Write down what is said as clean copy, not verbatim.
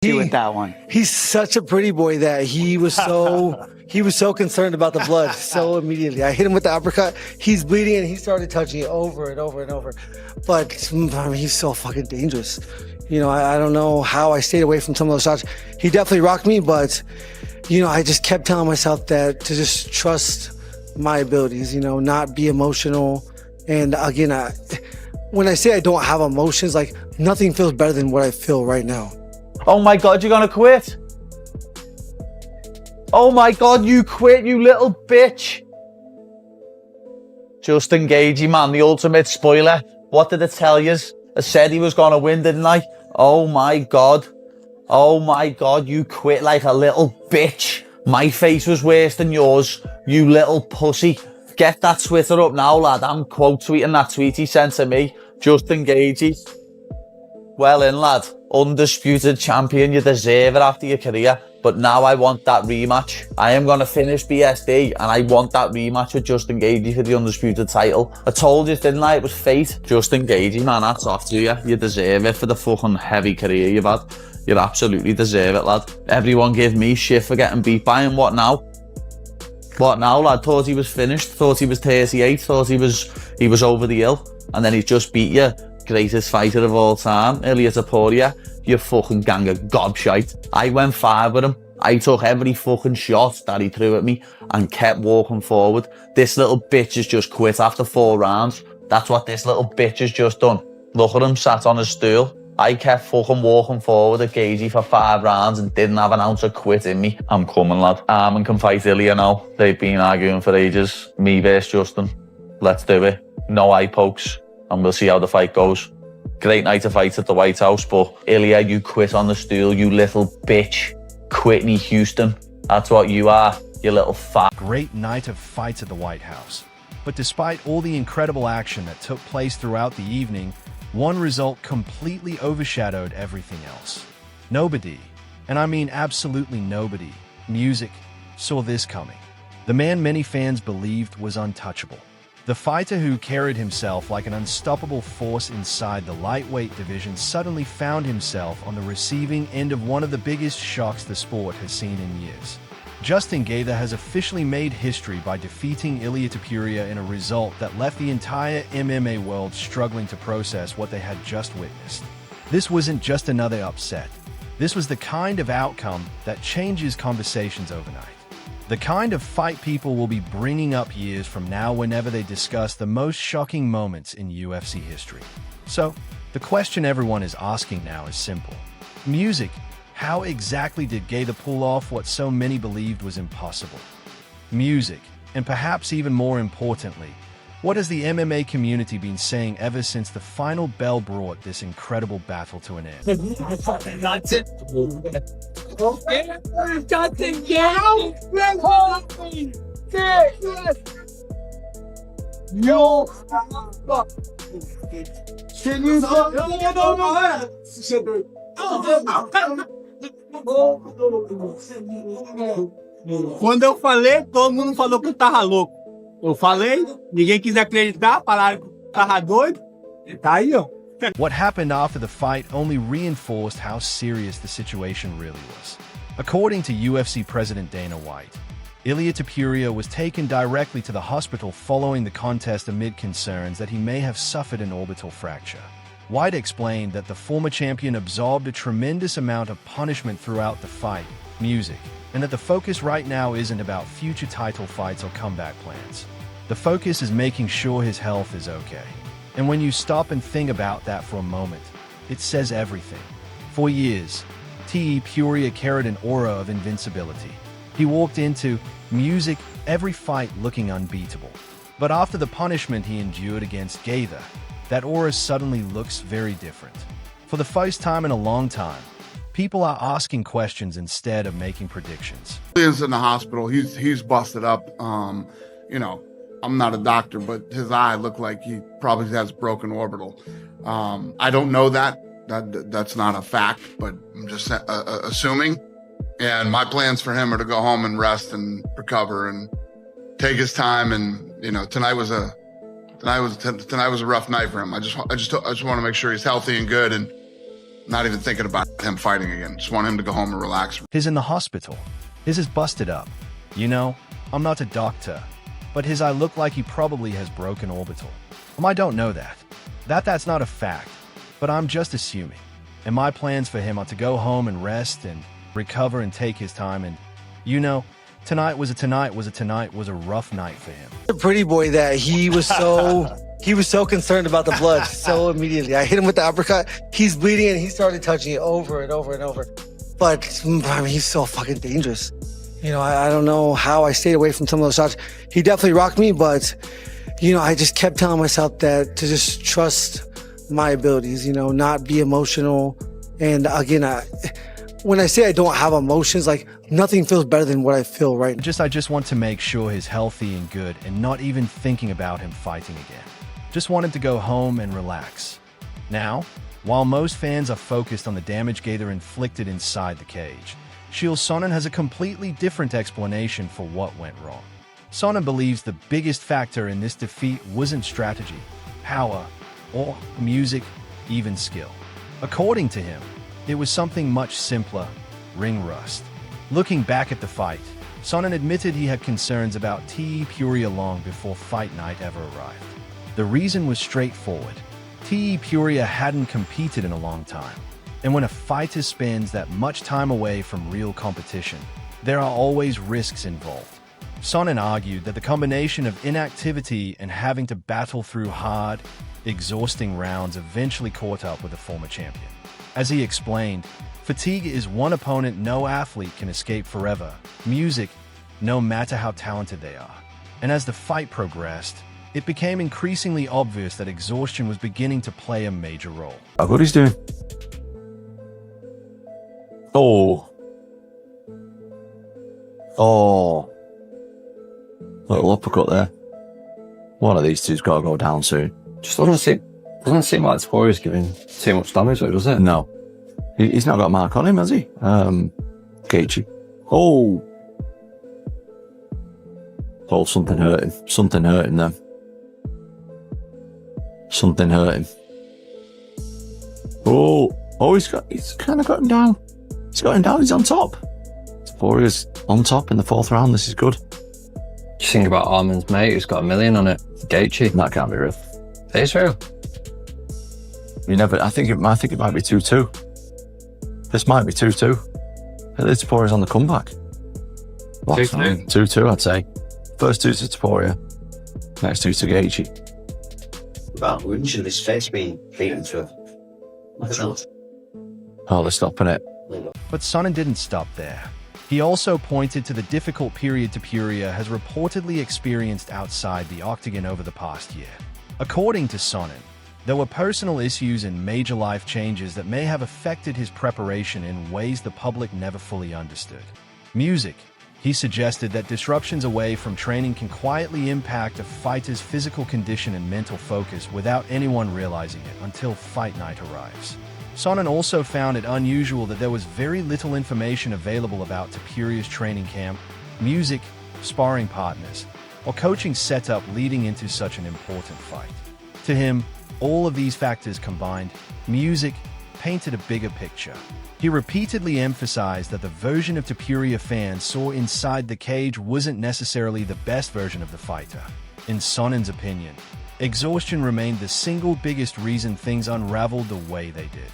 With that one. He's such a pretty boy that he was so concerned about the blood so immediately. I hit him with the uppercut. He's bleeding and he started touching it over and over and over. But I mean, he's so fucking dangerous. You know, I don't know how I stayed away from some of those shots. He definitely rocked me, but you know, I just kept telling myself that to just trust my abilities, you know, not be emotional. And again, when I say I don't have emotions, like nothing feels better than what I feel right now. Oh my God, you're gonna quit? Oh my God, you quit, you little bitch. Justin Gaethje, man, the ultimate spoiler. What did it tell you? I said he was gonna win, didn't I? Oh my God. Oh my God, you quit like a little bitch. My face was worse than yours, you little pussy. Get that Twitter up now, lad. I'm quote tweeting that tweet he sent to me. Justin Gaethje. Well in, lad. Undisputed champion, you deserve it after your career. But now I want that rematch. I am going to finish BSD and I want that rematch with Justin Gaethje for the undisputed title. I told you, didn't I? It was fate. Justin Gaethje, man, that's off to you. You deserve it for the fucking heavy career you've had. You absolutely deserve it, lad. Everyone gave me shit for getting beat by him. What now? What now, lad? Thought he was finished. Thought he was 38. Thought he was over the hill. And then he just beat you. Greatest fighter of all time, Ilia Topuria, you fucking gang of gobshite. I went 5 with him. I took every fucking shot that he threw at me and kept walking forward. This little bitch has just quit after 4 rounds. That's what this little bitch has just done. Look at him, sat on his stool. I kept fucking walking forward at Gaethje for 5 rounds and didn't have an ounce of quit in me. I'm coming, lad. Armin can fight Ilia now. They've been arguing for ages. Me versus Justin. Let's do it. No eye pokes. And we'll see how the fight goes. Great night of fight at the White House, but Ilia, you quit on the stool, you little bitch. Whitney Houston. That's what you are, you little fat. Great night of fights at the White House. But despite all the incredible action that took place throughout the evening, one result completely overshadowed everything else. Nobody, and I mean absolutely nobody, music, saw this coming. The man many fans believed was untouchable. The fighter who carried himself like an unstoppable force inside the lightweight division suddenly found himself on the receiving end of one of the biggest shocks the sport has seen in years. Justin Gaethje has officially made history by defeating Ilia Topuria in a result that left the entire MMA world struggling to process what they had just witnessed. This wasn't just another upset. This was the kind of outcome that changes conversations overnight. The kind of fight people will be bringing up years from now whenever they discuss the most shocking moments in UFC history. So, the question everyone is asking now is simple. Music, how exactly did Gaethje pull off what so many believed was impossible? Music, and perhaps even more importantly, what has the MMA community been saying ever since the final bell brought this incredible battle to an end? That's it. Quando eu falei, todo mundo falou que eu tava louco. Eu falei, ninguém quis acreditar, falaram que eu tava doido. Tá aí, ó. What happened after the fight only reinforced how serious the situation really was. According to UFC President Dana White, Ilia Topuria was taken directly to the hospital following the contest amid concerns that he may have suffered an orbital fracture. White explained that the former champion absorbed a tremendous amount of punishment throughout the fight, music, and that the focus right now isn't about future title fights or comeback plans. The focus is making sure his health is okay. And when you stop and think about that for a moment, it says everything. For years, Topuria carried an aura of invincibility. He walked into music every fight looking unbeatable. But after the punishment he endured against Gaethje, that aura suddenly looks very different. For the first time in a long time, people are asking questions instead of making predictions. He's in the hospital. He's busted up. You know, I'm not a doctor, but his eye looked like he probably has broken orbital. I don't know that's not a fact, but I'm just assuming. And my plans for him are to go home and rest and recover and take his time. And you know, tonight was a rough night for him. I just want to make sure he's healthy and good. And Not even thinking about him fighting again. Just want him to go home and relax. He's in the hospital. His is busted up. You know, I'm not a doctor, but his eye looked like he probably has broken orbital. I don't know that. That's not a fact, but I'm just assuming. And my plans for him are to go home and rest and recover and take his time. And, you know, tonight was a rough night for him. The pretty boy that he was so concerned about the blood so immediately. I hit him with the uppercut. He's bleeding and he started touching it over and over and over. But I mean, he's so fucking dangerous. You know, I don't know how I stayed away from some of those shots. He definitely rocked me, but you know, I just kept telling myself that to just trust my abilities, you know, not be emotional. And again, when I say I don't have emotions, like nothing feels better than what I feel right now. I just want to make sure he's healthy and good and not even thinking about him fighting again. Just want him to go home and relax. Now, while most fans are focused on the damage Gaethje inflicted inside the cage, Chael Sonnen has a completely different explanation for what went wrong. Sonnen believes the biggest factor in this defeat wasn't strategy, power, or music, even skill. According to him, it was something much simpler: ring rust. Looking back at the fight, Sonnen admitted he had concerns about Ilia Topuria long before fight night ever arrived. The reason was straightforward. Ilia Topuria hadn't competed in a long time, and when a fighter spends that much time away from real competition, there are always risks involved. Sonnen argued that the combination of inactivity and having to battle through hard, exhausting rounds eventually caught up with the former champion. As he explained, fatigue is one opponent no athlete can escape forever. Music, no matter how talented they are. And as the fight progressed, it became increasingly obvious that exhaustion was beginning to play a major role. How good he's doing. Oh. Little uppercut there. One of these two's got to go down soon. Just doesn't seem like Topuria's giving too much damage, though, does it? No. He's not got a mark on him, has he? Gaethje. Oh, something hurt him. Something hurt him then. Something hurt him. He's kind of got him down. He's got him down. He's on top. Topuria's on top in the 4th round. This is good. Just think about Arman's mate who's got $1 million on it. Gaethje. That can't be real. It is real. I think it might be 2-2. This might be 2-2. Topuria's on the comeback. 2-2. 2-2, I'd say. First 2 to Topuria. Next 2 to Gaethje. About an inch of his face being beaten through. Oh, they're stopping it. But Sonnen didn't stop there. He also pointed to the difficult period Topuria has reportedly experienced outside the octagon over the past year. According to Sonnen, there were personal issues and major life changes that may have affected his preparation in ways the public never fully understood. Music. He suggested that disruptions away from training can quietly impact a fighter's physical condition and mental focus without anyone realizing it until fight night arrives. Sonnen also found it unusual that there was very little information available about Topuria's training camp, music, sparring partners, or coaching setup leading into such an important fight. To him, all of these factors combined, music, painted a bigger picture. He repeatedly emphasized that the version of Topuria fans saw inside the cage wasn't necessarily the best version of the fighter. In Sonnen's opinion, exhaustion remained the single biggest reason things unraveled the way they did.